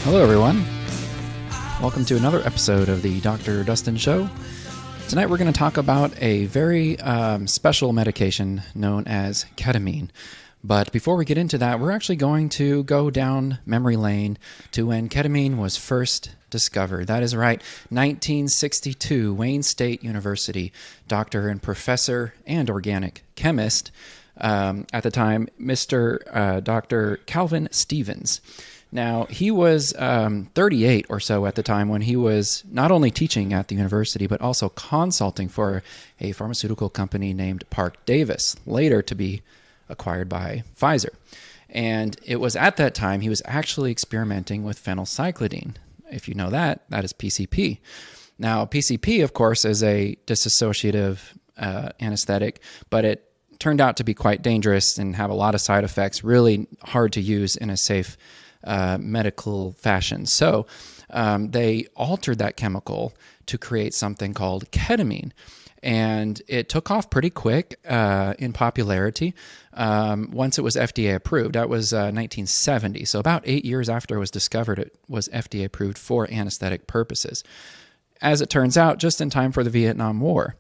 Hello, everyone. Welcome to another episode of the Dr. Dustin Show. Tonight we're going to talk about a very special medication known as ketamine. But before we get into that, we're actually going to go down memory lane to when ketamine was first discovered. That is right, 1962, Wayne State University, doctor and professor and organic chemist, at the time, Dr. Calvin Stevens. Now, he was 38 or so at the time when he was not only teaching at the university, but also consulting for a pharmaceutical company named Park Davis, later to be acquired by Pfizer. And it was at that time he was actually experimenting with phenylcyclidine. If you know that is PCP. Now, PCP, of course, is a dissociative anesthetic, but it turned out to be quite dangerous and have a lot of side effects, really hard to use in a safe medical fashion. So they altered that chemical to create something called ketamine. And it took off pretty quick in popularity once it was FDA approved. That was 1970. So about 8 years after it was discovered, it was FDA approved for anesthetic purposes. As it turns out, just in time for the Vietnam War.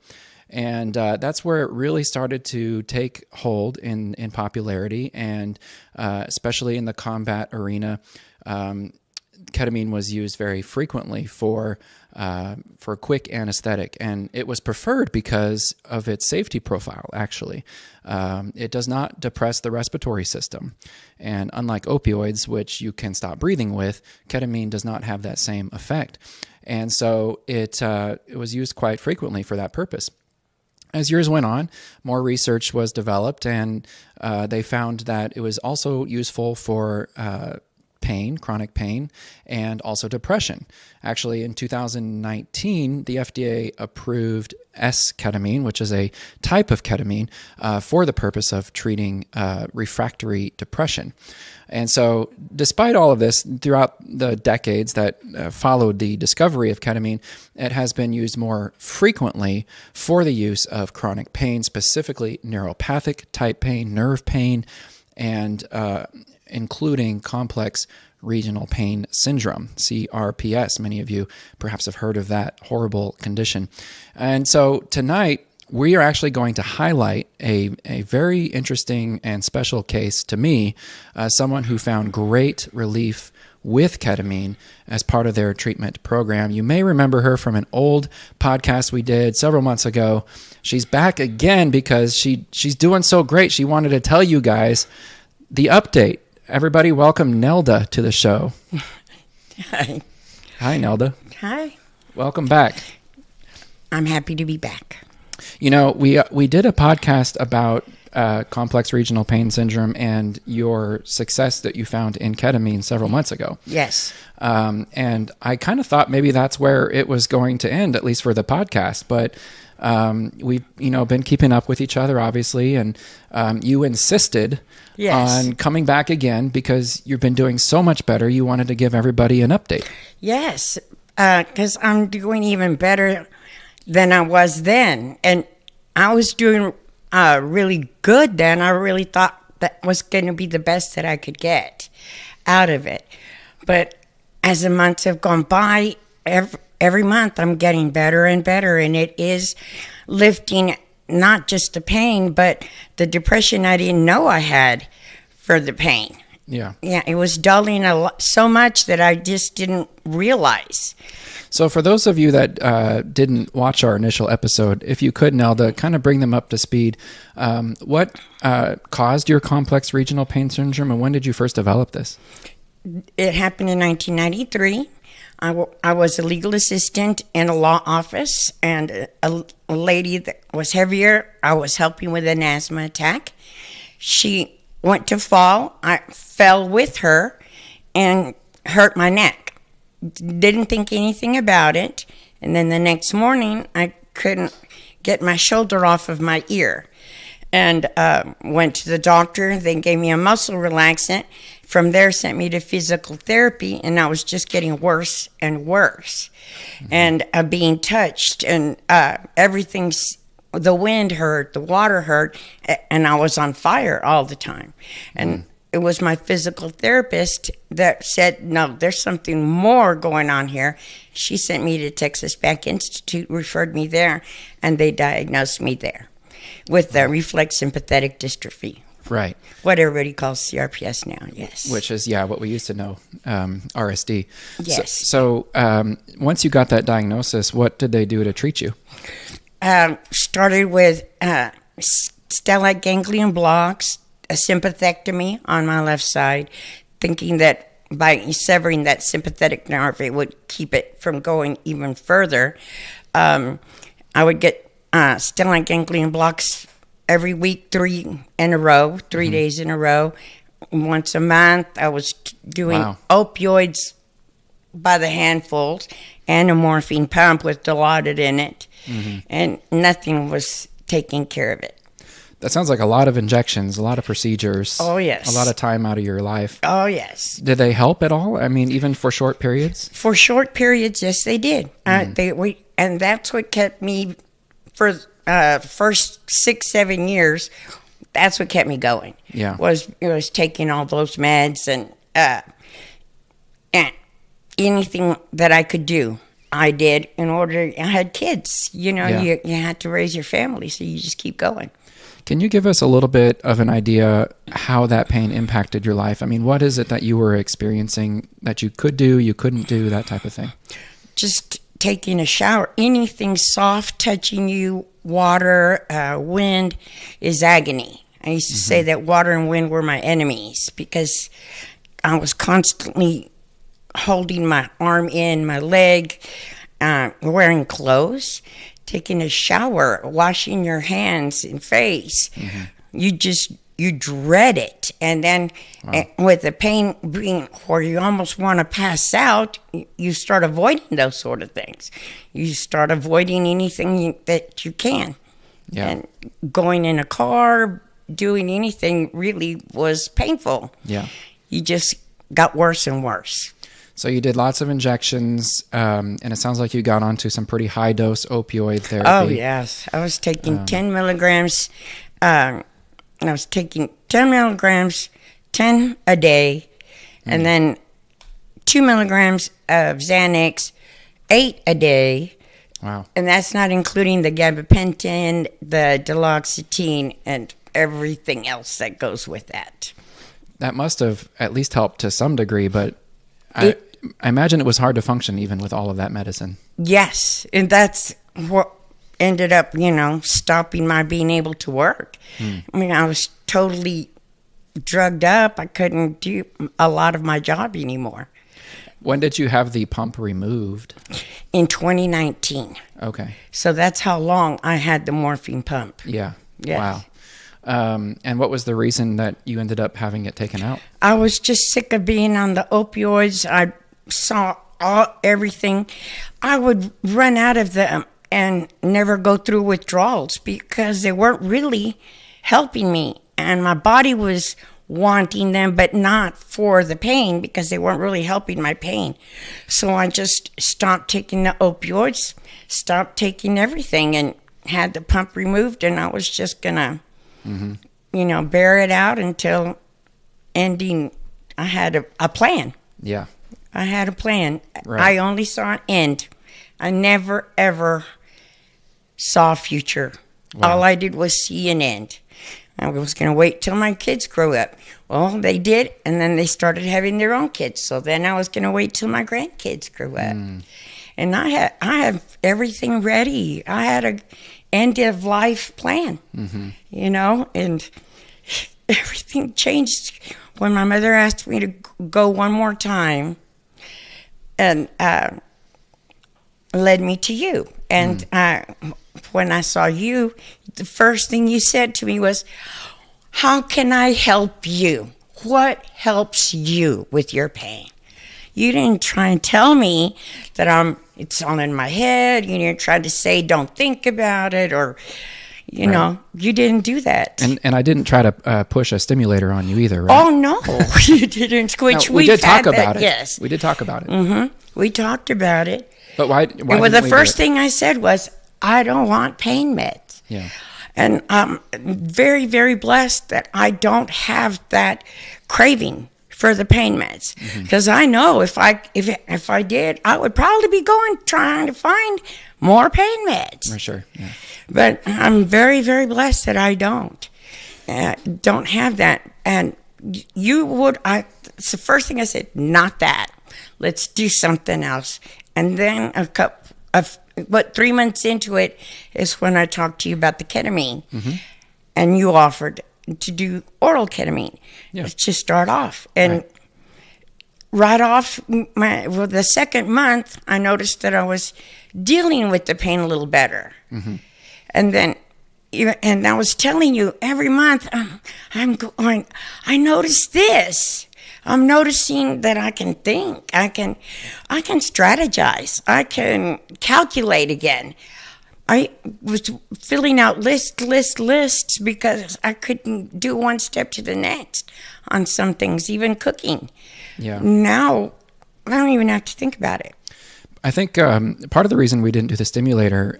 And that's where it really started to take hold in popularity, and especially in the combat arena. Ketamine was used very frequently for quick anesthetic, and it was preferred because of its safety profile, actually. It does not depress the respiratory system, and unlike opioids, which you can stop breathing with, ketamine does not have that same effect. And so it was used quite frequently for that purpose. As years went on, more research was developed, and they found that it was also useful for pain, chronic pain, and also depression. Actually, in 2019, the FDA approved S-ketamine, which is a type of ketamine, for the purpose of treating refractory depression. And so, despite all of this, throughout the decades that followed the discovery of ketamine, it has been used more frequently for the use of chronic pain, specifically neuropathic type pain, nerve pain, and including complex regional pain syndrome, CRPS. Many of you perhaps have heard of that horrible condition. And so tonight, we are actually going to highlight a very interesting and special case to me, someone who found great relief with ketamine as part of their treatment program. You may remember her from an old podcast we did several months ago. She's back again because she's doing so great. She wanted to tell you guys the update. Everybody welcome Nelda to the show. Hi. Hi, Nelda. Hi. Welcome back. I'm happy to be back. You know, we did a podcast about complex regional pain syndrome and your success that you found in ketamine several months ago. Yes. And I kind of thought maybe that's where it was going to end, at least for the podcast. But we've been keeping up with each other, obviously, and you insisted on coming back again because you've been doing so much better. You wanted to give everybody an update. Yes, because I'm doing even better than I was then. And I was doing really good then. I really thought that was going to be the best that I could get out of it. But as the months have gone by, every month I'm getting better and better, and it is lifting not just the pain, but the depression I didn't know I had for the pain. Yeah. Yeah, it was dulling so much that I just didn't realize. So for those of you that didn't watch our initial episode, if you could, Nelda, kind of bring them up to speed. What caused your complex regional pain syndrome, and when did you first develop this? It happened in 1993. I was a legal assistant in a law office, and a lady that was heavier, I was helping with an asthma attack. She went to fall. I fell with her and hurt my neck. Didn't think anything about it. And then the next morning, I couldn't get my shoulder off of my ear. And went to the doctor. They gave me a muscle relaxant. From there, sent me to physical therapy, and I was just getting worse and worse. Mm-hmm. And being touched, and everything's, the wind hurt, the water hurt, and I was on fire all the time. And it was my physical therapist that said, no, there's something more going on here. She sent me to Texas Back Institute, referred me there, and they diagnosed me there with reflex sympathetic dystrophy. Right. What everybody calls CRPS now, yes. Which is, what we used to know, RSD. Yes. So once you got that diagnosis, what did they do to treat you? Started with stellate ganglion blocks, a sympathectomy on my left side, thinking that by severing that sympathetic nerve, it would keep it from going even further. I would get stellate ganglion blocks every week, 3 in a row, 3 days in a row. Once a month, I was doing opioids by the handfuls and a morphine pump with Dilaudid in it, and nothing was taking care of it. That sounds like a lot of injections, a lot of procedures. Oh, yes. A lot of time out of your life. Oh, yes. Did they help at all? I mean, even for short periods? For short periods, yes, they did. And that's what kept me, for first 6-7 years, that's what kept me going. Yeah. Was taking all those meds and anything that I could do, I did in order. I had kids, you had to raise your family, so you just keep going. Can you give us a little bit of an idea how that pain impacted your life? I mean, what is it that you were experiencing that you could do, you couldn't do, that type of thing? Just taking a shower, anything soft touching you, water, wind is agony. I used to say that water and wind were my enemies because I was constantly holding my arm in, my leg, wearing clothes, taking a shower, washing your hands and face. You dread it. And then with the pain being where you almost want to pass out, you start avoiding those sort of things. You start avoiding anything that you can. Yeah. And going in a car, doing anything really was painful. Yeah. You just got worse and worse. So you did lots of injections, and it sounds like you got onto some pretty high-dose opioid therapy. Oh, yes. I was taking 10 milligrams. I was taking 10 milligrams, 10 a day, and then 2 milligrams of Xanax, 8 a day. Wow. And that's not including the gabapentin, the duloxetine, and everything else that goes with that. That must have at least helped to some degree, but I imagine it was hard to function even with all of that medicine. Yes, and that's what ended up, stopping my being able to work. I mean, I was totally drugged up. I couldn't do a lot of my job anymore. When did you have the pump removed? In 2019. Okay. So that's how long I had the morphine pump. Yeah. Yes. Wow. And what was the reason that you ended up having it taken out? I was just sick of being on the opioids. I saw everything. I would run out of them and never go through withdrawals because they weren't really helping me. And my body was wanting them, but not for the pain because they weren't really helping my pain. So I just stopped taking the opioids, stopped taking everything, and had the pump removed. And I was just going to, bear it out until ending. I had a plan. Yeah. I had a plan. Right. I only saw an end. I never, ever saw a future. Wow. All I did was see an end. I was going to wait till my kids grew up. Well, they did, and then they started having their own kids. So then I was going to wait till my grandkids grew up. And I have everything ready. I had a end of life plan, and everything changed when my mother asked me to go one more time and led me to you. And when I saw you, the first thing you said to me was, how can I help you? What helps you with your pain? You didn't try and tell me that it's all in my head. You didn't try to say, don't think about it, or, you didn't do that. And I didn't try to push a stimulator on you either, right? Oh, no, you didn't. Which we did talk about it. Yes. We did talk about it. We talked about it. But why well, the first thing I said was, I don't want pain meds. Yeah. And I'm very, very blessed that I don't have that craving for the pain meds, because I know if I did, I would probably be trying to find more pain meds. For sure. Yeah. But I'm very, very blessed that I don't have that. And it's the first thing I said, not that. Let's do something else. And then 3 months into it is when I talked to you about the ketamine, and you offered to do oral ketamine. Yeah. Let's just start off. And right off the second month, I noticed that I was dealing with the pain a little better. And then, and I was telling you every month, I noticed this. I'm noticing that I can think, I can strategize, I can calculate again. I was filling out lists because I couldn't do one step to the next on some things, even cooking. Yeah. Now, I don't even have to think about it. I think part of the reason we didn't do the stimulator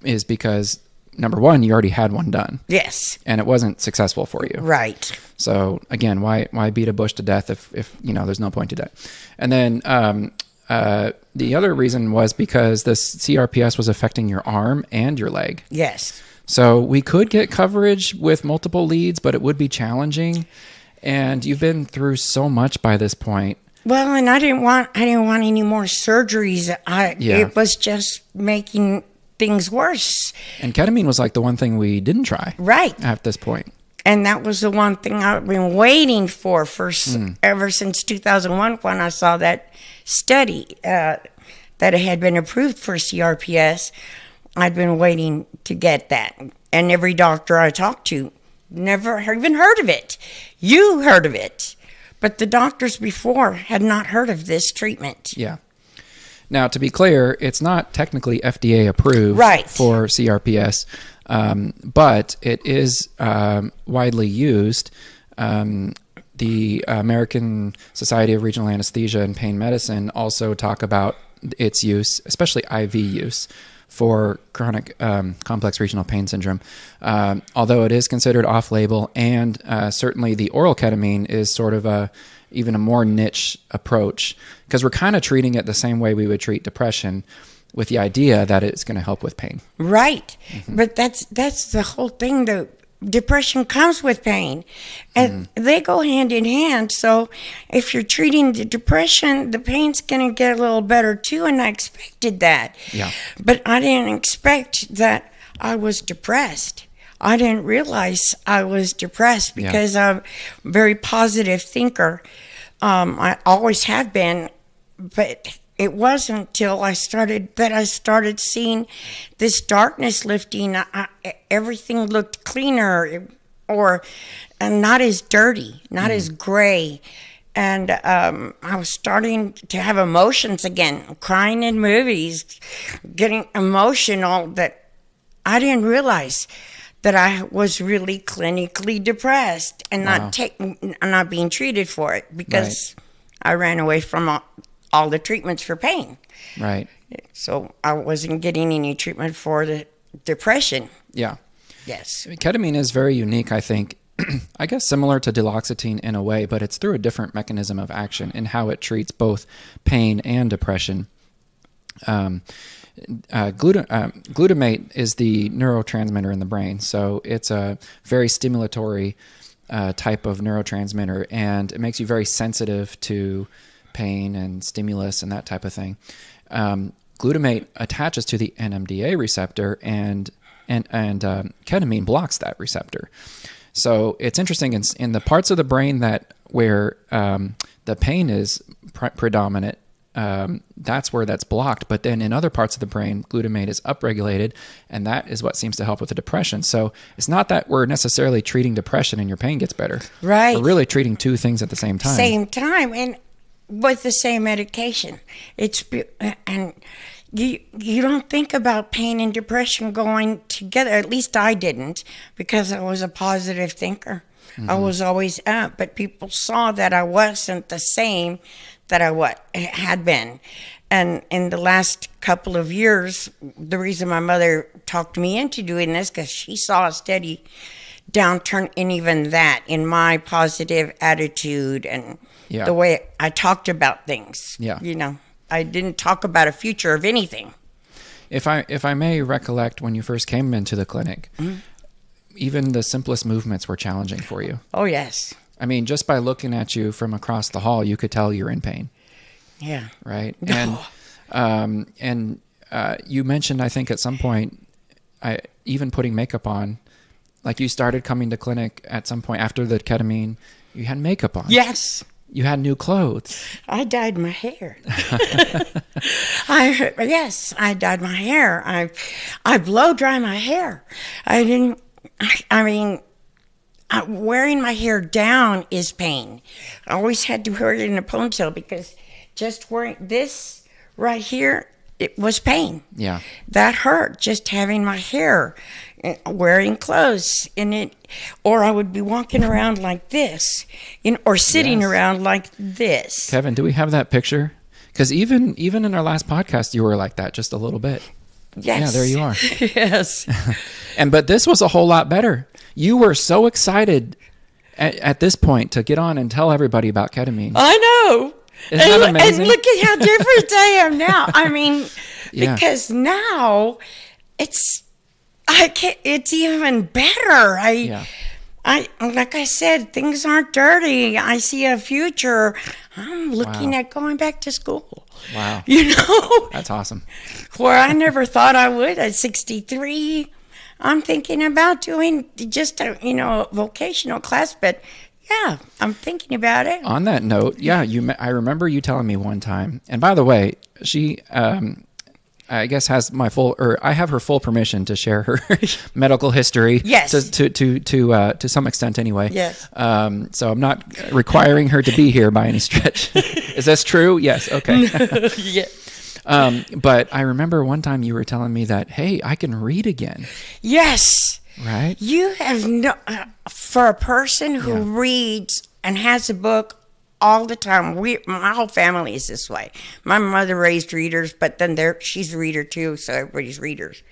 is because, number one, you already had one done. Yes. And it wasn't successful for you. Right. So, again, why beat a bush to death if there's no point to that? And then the other reason was because the CRPS was affecting your arm and your leg. Yes. So we could get coverage with multiple leads, but it would be challenging. And you've been through so much by this point. Well, and I didn't want any more surgeries. It was just making things worse. And ketamine was like the one thing we didn't try. Right. At this point. And that was the one thing I've been waiting for ever since 2001, when I saw that study that it had been approved for CRPS. I'd been waiting to get that. And every doctor I talked to never even heard of it. You heard of it. But the doctors before had not heard of this treatment. Yeah. Now, to be clear, it's not technically FDA approved for CRPS, but it is widely used. The American Society of Regional Anesthesia and Pain Medicine also talk about its use, especially IV use, for chronic complex regional pain syndrome. Although it is considered off-label, and certainly the oral ketamine is sort of even a more niche approach, because we're kind of treating it the same way we would treat depression, with the idea that it's going to help with pain. Right. But that's the whole thing. The depression comes with pain, and they go hand in hand. So if you're treating the depression, the pain's going to get a little better too, and I expected that. Yeah. But I didn't expect that I was depressed. I didn't realize I was depressed because I'm a very positive thinker. I always have been, but it wasn't until I started seeing this darkness lifting. Everything looked cleaner, and not as dirty, not as gray. And I was starting to have emotions again, crying in movies, getting emotional, that I didn't realize that I was really clinically depressed and not being treated for it, because I ran away from all the treatments for pain. Right. So I wasn't getting any treatment for the depression. Yeah. Yes. Ketamine is very unique, I think. I guess similar to duloxetine in a way, but it's through a different mechanism of action in how it treats both pain and depression. Glutamate is the neurotransmitter in the brain, so it's a very stimulatory type of neurotransmitter, and it makes you very sensitive to pain and stimulus and that type of thing. Glutamate attaches to the NMDA receptor, and ketamine blocks that receptor. So it's interesting in the parts of the brain where the pain is predominant. That's where that's blocked. But then in other parts of the brain, glutamate is upregulated, and that is what seems to help with the depression. So it's not that we're necessarily treating depression and your pain gets better. Right. We're really treating two things at the same time. Same time, and with the same medication. And you don't think about pain and depression going together. At least I didn't, because I was a positive thinker. I was always up, but people saw that I wasn't the same that I had been. And in the last couple of years, the reason my mother talked me into doing this, because she saw a steady downturn in even that, in my positive attitude and the way I talked about things. Yeah. You know, I didn't talk about a future of anything. If I may recollect, when you first came into the clinic, even the simplest movements were challenging for you. Oh, yes. I mean, just by looking at you from across the hall, you could tell you're in pain. Yeah. Right. And you mentioned, I think at some point, even putting makeup on, like you started coming to clinic at some point after the ketamine, you had makeup on. Yes. You had new clothes. I dyed my hair. I dyed my hair. I blow dry my hair. Wearing my hair down is pain. I always had to wear it in a ponytail because just wearing this right here, it was pain. Yeah. That hurt, just having my hair, wearing clothes in it, or I would be walking around like this, or sitting around like this. Kevin, do we have that picture? Because even in our last podcast, you were like that just a little bit. Yes. Yeah, there you are. Yes. But this was a whole lot better. You were so excited at this point to get on and tell everybody about ketamine. I know. Isn't that amazing? And look at how different I am now. I mean, because now it's even better. Like I said, things aren't dirty. I see a future. I'm looking at going back to school. Wow. You know? That's awesome. Where I never thought I would at 63. I'm thinking about doing just a vocational class, but yeah, I'm thinking about it. On that note, I remember you telling me one time, and by the way, she, I guess I have her full permission to share her medical history. Yes. To some extent anyway. Yes. So I'm not requiring her to be here by any stretch. Is this true? Yes. Okay. Yeah. But I remember one time you were telling me that, hey, I can read again. Yes. Right? You have for a person who reads and has a book all the time. My whole family is this way. My mother raised readers, but then she's a reader too, so everybody's readers.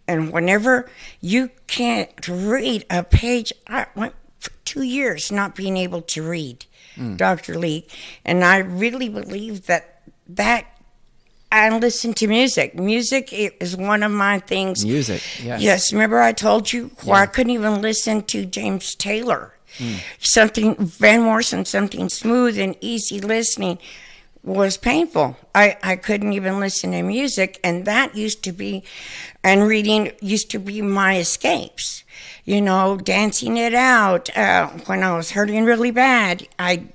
And whenever you can't read a page, I went for 2 years not being able to read, Dr. Lee. And I really believe that I listen to music. Music is one of my things. Music, yes. Yes, remember I told you where I couldn't even listen to James Taylor. Something, Van Morrison, something smooth and easy listening was painful. I couldn't even listen to music, and that used to be, and reading used to be my escapes. Dancing it out. When I was hurting really bad, I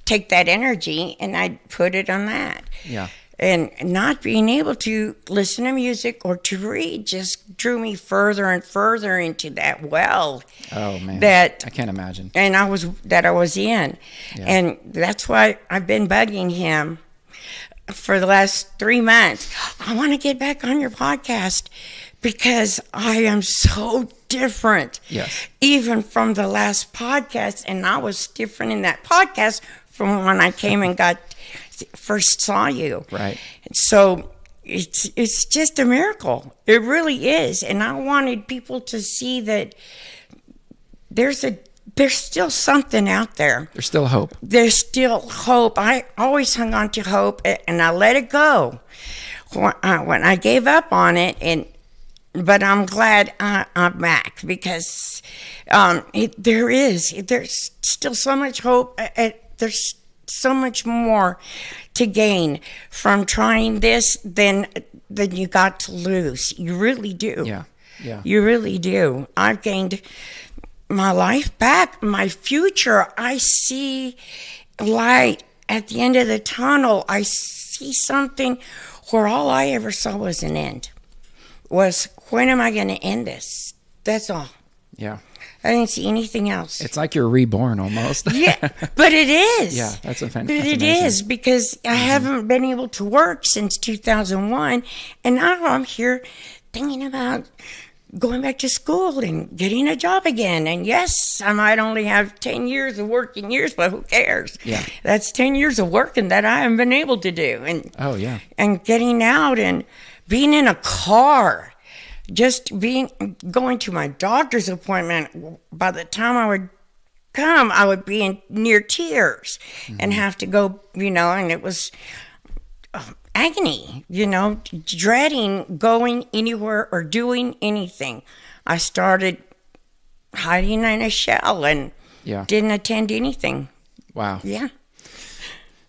take that energy and I put it on that. Yeah. And not being able to listen to music or to read just drew me further and further into that well. Oh man, I can't imagine. And I was in, and that's why I've been bugging him for the last 3 months. I want to get back on your podcast because I am so different. Yes. Even from the last podcast, and I was different in that podcast from when I came and first saw you. Right. So it's just a miracle. It really is. And I wanted people to see that there's still something out there. There's still hope. There's still hope. I always hung on to hope, and I let it go when I gave up on it. But I'm glad I'm back because there's still so much hope. There's so much more to gain from trying this than you got to lose. You really do. Yeah. You really do. I've gained my life back, my future. I see light at the end of the tunnel. I see something where all I ever saw was an end. Was, when am I going to end this? That's all. Yeah. I didn't see anything else. It's like you're reborn almost. Yeah, but it is. Yeah, that's But amazing. it is, because I haven't been able to work since 2001, and now I'm here thinking about going back to school and getting a job again. And yes, I might only have 10 years of working years, but who cares? Yeah. That's 10 years of working that I haven't been able to do. And Oh, yeah. and getting out and being in a car, going to my doctor's appointment. By the time I would come, I would be in near tears and have to go, and it was agony, dreading going anywhere or doing anything. I started hiding in a shell and didn't attend anything. Wow. Yeah.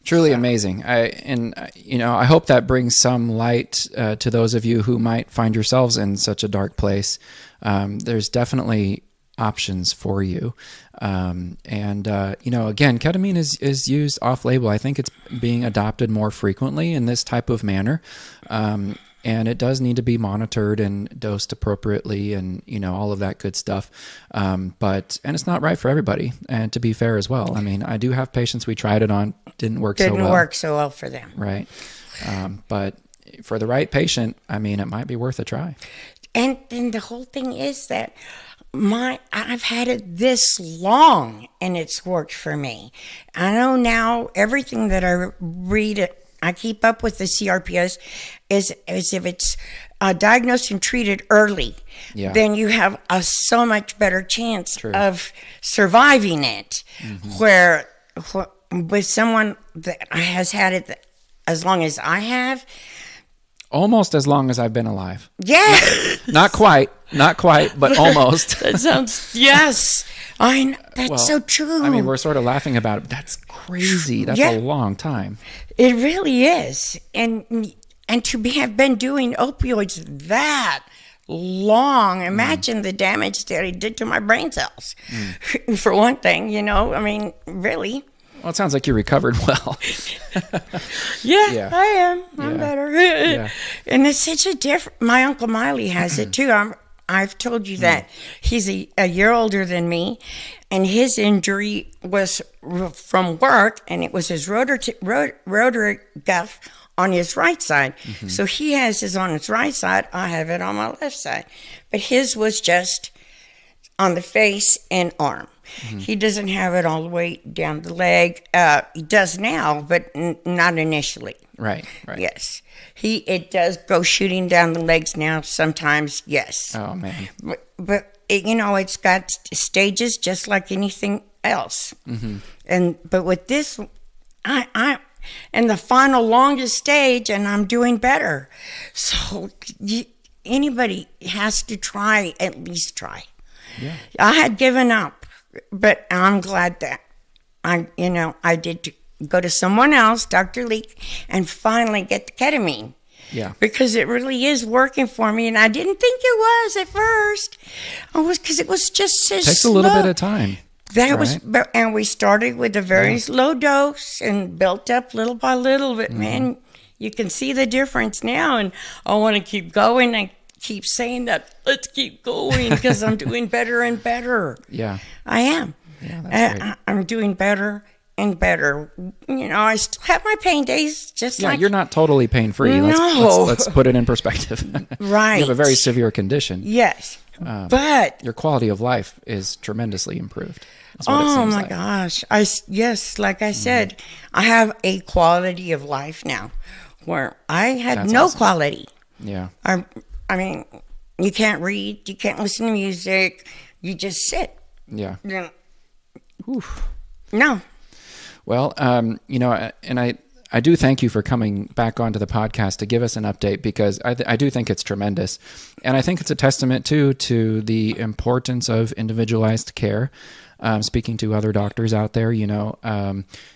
Truly amazing. I hope that brings some light to those of you who might find yourselves in such a dark place. There's definitely options for you. Again, ketamine is used off-label. I think it's being adopted more frequently in this type of manner. And it does need to be monitored and dosed appropriately and, all of that good stuff. And it's not right for everybody. And to be fair as well, I mean, I do have patients we tried it on, didn't work so well. Didn't work so well for them. Right. But for the right patient, I mean, it might be worth a try. And then the whole thing is that I've had it this long and it's worked for me. I know now everything that I read, I keep up with the CRPS is if it's diagnosed and treated early, then you have a so much better chance of surviving it. Where with someone that has had it as long as I have, almost as long as I've been alive. Yeah. Not quite, but almost. That sounds, yes. That's so true. I mean, we're sort of laughing about it, but that's crazy. That's a long time. It really is. And to have been doing opioids that long, imagine the damage that it did to my brain cells. For one thing, I mean, really. Well, it sounds like you recovered well. Yeah, I am. I'm better. And it's such a different. My Uncle Miley has it too. I've told you that he's a year older than me, and his injury was from work, and it was his rotary cuff on his right side. So he has his on his right side. I have it on my left side, but his was just on the face and arm. He doesn't have it all the way down the leg. He does now, but not initially. Right. Yes. It does go shooting down the legs now sometimes, yes. Oh, man. But it's got stages just like anything else. But with this, I'm in the final longest stage, and I'm doing better. So anybody has to at least try. Yeah. I had given up, but I'm glad that I did go to someone else, Dr. Leak, and finally get the ketamine. Yeah. Because it really is working for me, and I didn't think it was at first. Because it was just so slow. Takes a little bit of time. And we started with a very low dose and built up little by little. But man, you can see the difference now, and I want to keep going. I keep saying that. Let's keep going because I'm doing better and better. Yeah, I am. Yeah, that's great. I'm doing better and better. I still have my pain days, just like... you're not totally pain-free. No. Let's put it in perspective. Right. You have a very severe condition. Yes, but... Your quality of life is tremendously improved. Oh, my gosh. Yes, like I said, I have a quality of life now where I had no quality. Yeah. I mean, you can't read, you can't listen to music, you just sit. Yeah. Oof. No. Well, and I do thank you for coming back onto the podcast to give us an update, because I do think it's tremendous. And I think it's a testament, too, to the importance of individualized care. Speaking to other doctors out there,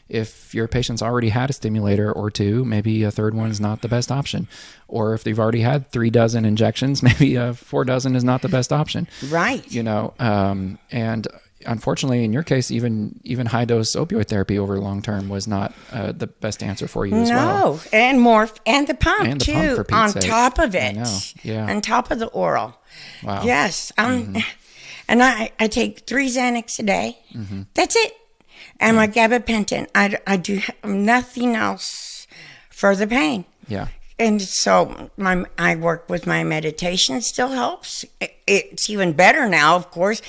if your patient's already had a stimulator or two, maybe a third one is not the best option. Or if they've already had 3 dozen injections, maybe 4 dozen is not the best option. Right. And unfortunately, in your case, even high dose opioid therapy over long term was not the best answer for you as well. No, and morph and the pump and the too pump, for Pete's on sake. top of it. I know. Yeah. On top of the oral. Wow. Yes. And I take 3 Xanax a day. That's it. And my gabapentin. I do nothing else for the pain. Yeah. And so I work with my meditation. Still helps. It's even better now, of course,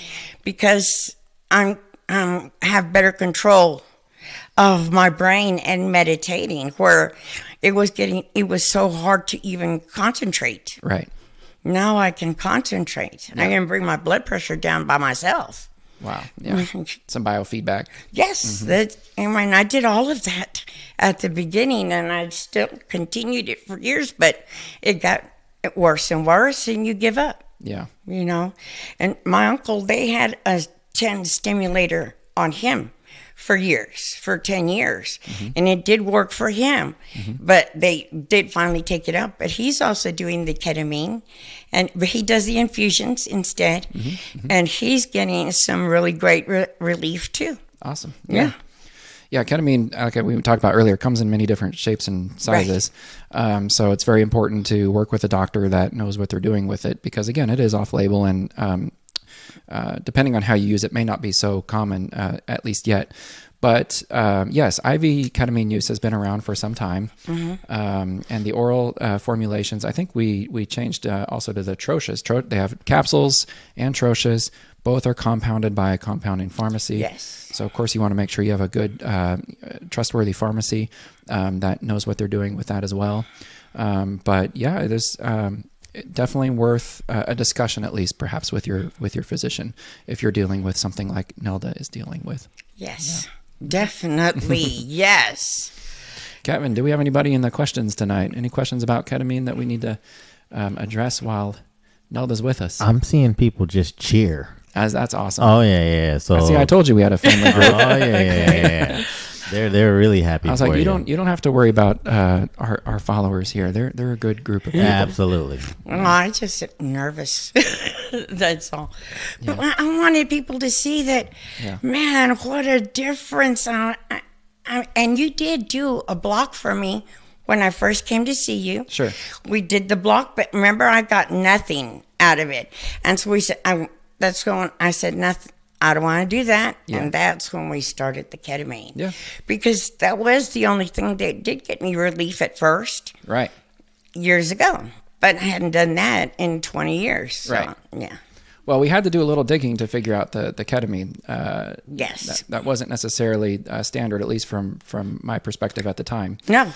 because I have better control of my brain and meditating, where it was so hard to even concentrate. Right. Now I can concentrate. Yeah. I can bring my blood pressure down by myself. Wow. Yeah. Some biofeedback. Yes. I did all of that at the beginning, and I still continued it for years, but it got worse and worse, and you give up. Yeah. And my uncle, they had a 10 stimulator on him for years, for 10 years. And it did work for him, but they did finally take it out. But he's also doing the ketamine, but he does the infusions instead. And he's getting some really great relief too. Awesome. Yeah. Yeah, ketamine, like we talked about earlier, comes in many different shapes and sizes. Right. So it's very important to work with a doctor that knows what they're doing with it, because again, it is off-label, and depending on how you use it, may not be so common, at least yet. But yes, IV ketamine use has been around for some time. And the oral formulations, I think we changed also to the troches. They have capsules and troches. Both are compounded by a compounding pharmacy. Yes. So, of course, you want to make sure you have a good, trustworthy pharmacy that knows what they're doing with that as well. But yeah, it is definitely worth a discussion, at least perhaps with your physician, if you're dealing with something like Nelda is dealing with. Yes, definitely. Yes. Kevin, do we have anybody in the questions tonight? Any questions about ketamine that we need to address while Nelda's with us? I'm seeing people just cheer. That's awesome. Oh yeah. So see, I told you we had a family group. Oh yeah. They're really happy. I was for like, you don't have to worry about our followers here. They're a good group of people. Absolutely. Well, I just get nervous. That's all. But I wanted people to see that. Yeah. Man, what a difference! And you did do a block for me when I first came to see you. Sure. We did the block, but remember, I got nothing out of it, and so we said, that's when I said nothing. I don't want to do that. Yeah. And that's when we started the ketamine. Yeah. Because that was the only thing that did get me relief at first. Right. Years ago. But I hadn't done that in 20 years. So, right. Yeah. Well, we had to do a little digging to figure out the ketamine. Yes. That wasn't necessarily standard, at least from my perspective at the time. No.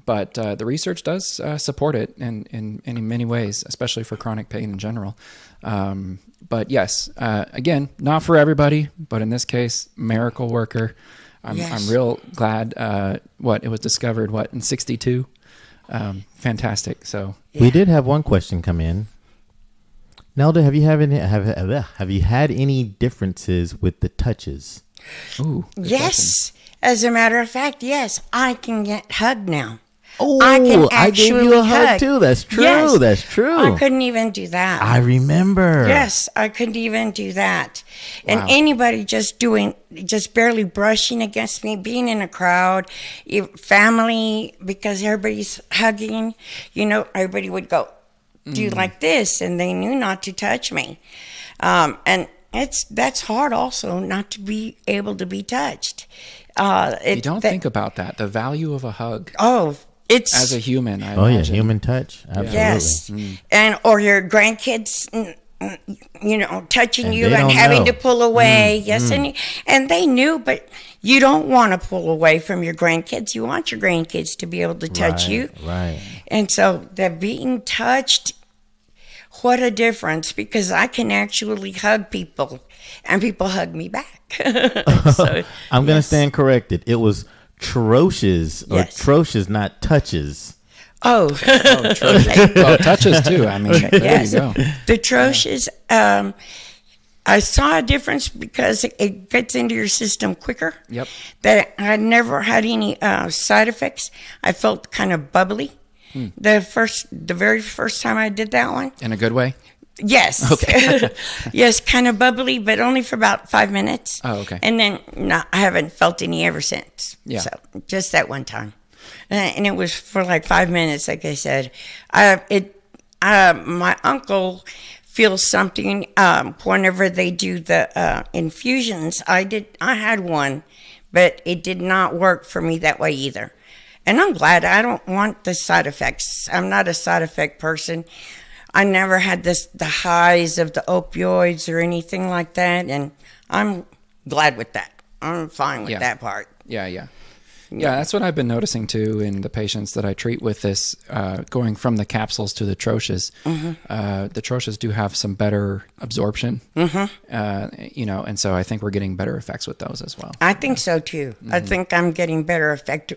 But the research does support it in many ways, especially for chronic pain in general. But yes, again, not for everybody, but in this case, miracle worker. I'm real glad it was discovered in 1962. Fantastic. So we did have one question come in. Nelda, have you had any differences with the touches? Ooh, yes. Question. As a matter of fact, yes, I can get hugged now. Oh, I gave you a hug too. That's true. Yes. That's true. I couldn't even do that. I remember. Yes, I couldn't even do that. Wow. And anybody just barely brushing against me, being in a crowd, family, because everybody's hugging, everybody would go do like this, and they knew not to touch me. And that's hard also, not to be able to be touched. You don't think about that, the value of a hug. Oh, it's as a human. I imagine. Yeah, human touch. Absolutely. Yes, or your grandkids, touching and you and having to pull away. Yes, and they knew, but you don't want to pull away from your grandkids. You want your grandkids to be able to touch you. Right. And so the being touched, what a difference, because I can actually hug people and people hug me back. So, I'm going to stand corrected. It was troches or troches, not touches. Oh, troches. Well, touches too. I mean, there you go. The troches, I saw a difference because it gets into your system quicker. Yep. That I never had any side effects. I felt kind of bubbly. The very first time I did that one. In a good way? Yes. Okay. Yes, kind of bubbly, but only for about 5 minutes. Oh, okay. And then I haven't felt any ever since. Yeah. So just that one time. And it was for like 5 minutes, like I said. My uncle feels something whenever they do the infusions. I had one, but it did not work for me that way either. And I'm glad. I don't want the side effects. I'm not a side effect person. I never had the highs of the opioids or anything like that, and I'm glad with that. I'm fine with that part. Yeah, that's what I've been noticing too in the patients that I treat with this, going from the capsules to the troches. The troches do have some better absorption, and so I think we're getting better effects with those as well. I think so too. I think I'm getting better effect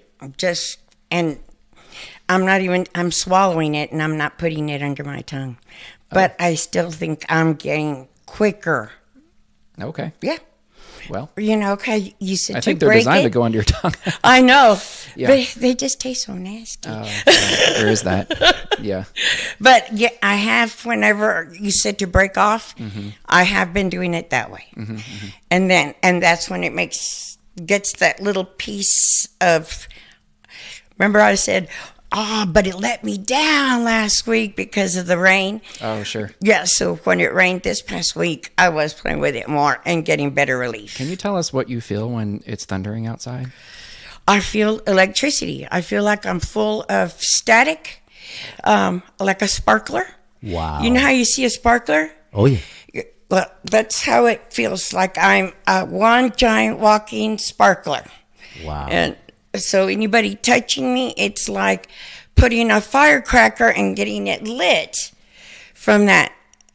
and I'm swallowing it and I'm not putting it under my tongue. But I still think I'm getting quicker. Okay. Yeah. Well, okay, you said I think they're designed to go under your tongue. I know. Yeah. They just taste so nasty. There is that. Yeah. But yeah, I have, whenever you said to break off, I have been doing it that way. And that's when it gets that little piece of, remember I said, but it let me down last week because of the rain. Oh, sure. Yeah, so when it rained this past week, I was playing with it more and getting better relief. Can you tell us what you feel when it's thundering outside? I feel electricity. I feel like I'm full of static, like a sparkler. Wow. You know how you see a sparkler? Oh, yeah. Well, that's how it feels like. I'm one giant walking sparkler. Wow. And so anybody touching me, it's like putting a firecracker and getting it lit from that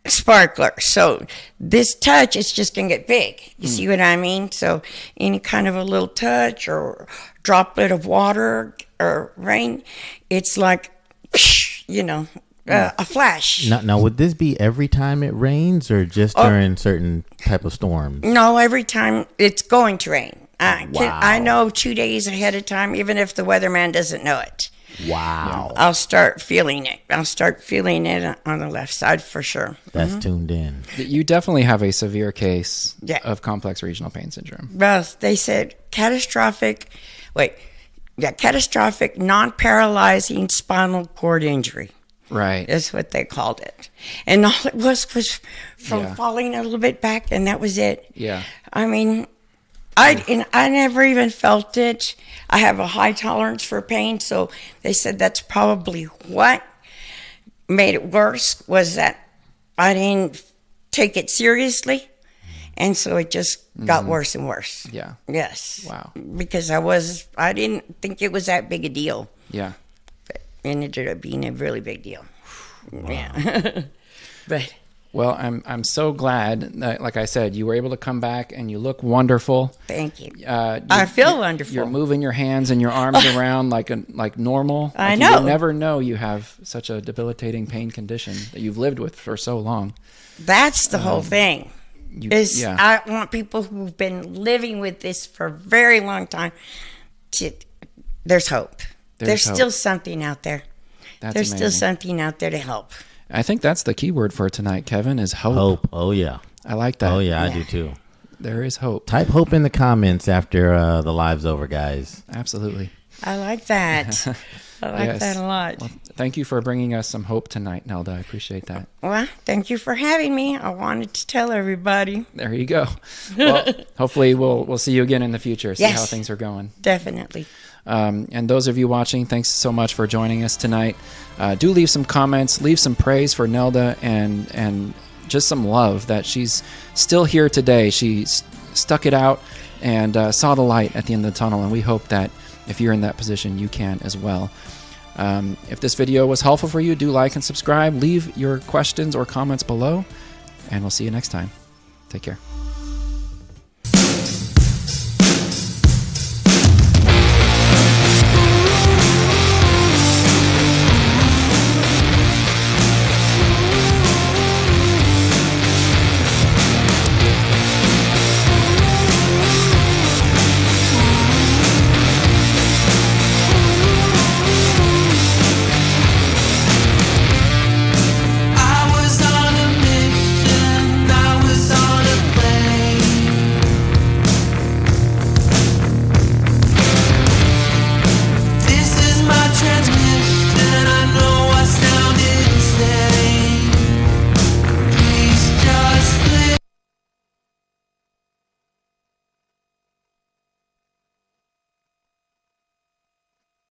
sparkler. So this touch is just going to get big. You see what I mean? So any kind of a little touch or droplet of water or rain, it's like, a flash. Now, would this be every time it rains or just during certain type of storms? No, every time it's going to rain. Wow. I know 2 days ahead of time, even if the weatherman doesn't know it. Wow. I'll start feeling it. I'll start feeling it on the left side for sure. That's tuned in. You definitely have a severe case Yeah. of complex regional pain syndrome. Well, they said catastrophic non-paralyzing spinal cord injury. Right. Is what they called it. And all it was from Yeah. falling a little bit back, and that was it. Yeah. I mean, I never even felt it. I have a high tolerance for pain, so they said that's probably what made it worse, was that I didn't take it seriously, and so it just got worse and worse. Yeah. Yes. Wow. Because I didn't think it was that big a deal. Yeah. But it ended up being a really big deal. Wow. Yeah. But Well, I'm so glad that, like I said, you were able to come back and you look wonderful. Thank you. I feel wonderful. You're moving your hands and your arms around like normal. I Like know. You would never know you have such a debilitating pain condition that you've lived with for so long. That's the whole thing. Yeah. I want people who've been living with this for a very long time there's hope. There's hope. still something out there. That's There's still amazing. something out there to help. I think that's the key word for tonight, Kevin, is hope. Hope. Oh, yeah. I like that. Oh, yeah, I do too. There is hope. Type hope in the comments after the live's over, guys. Absolutely. I like that. I like Yes. that a lot. Well, thank you for bringing us some hope tonight, Nelda. I appreciate that. Well, thank you for having me. I wanted to tell everybody. There you go. Well, hopefully we'll see you again in the future, see Yes. how things are going. Definitely. And those of you watching, thanks so much for joining us tonight. Do leave some comments, leave some praise for Nelda, and just some love that she's still here today. She stuck it out and saw the light at the end of the tunnel, and we hope that if you're in that position, you can as well. If this video was helpful for you, do like and subscribe. Leave your questions or comments below, and we'll see you next time. Take care.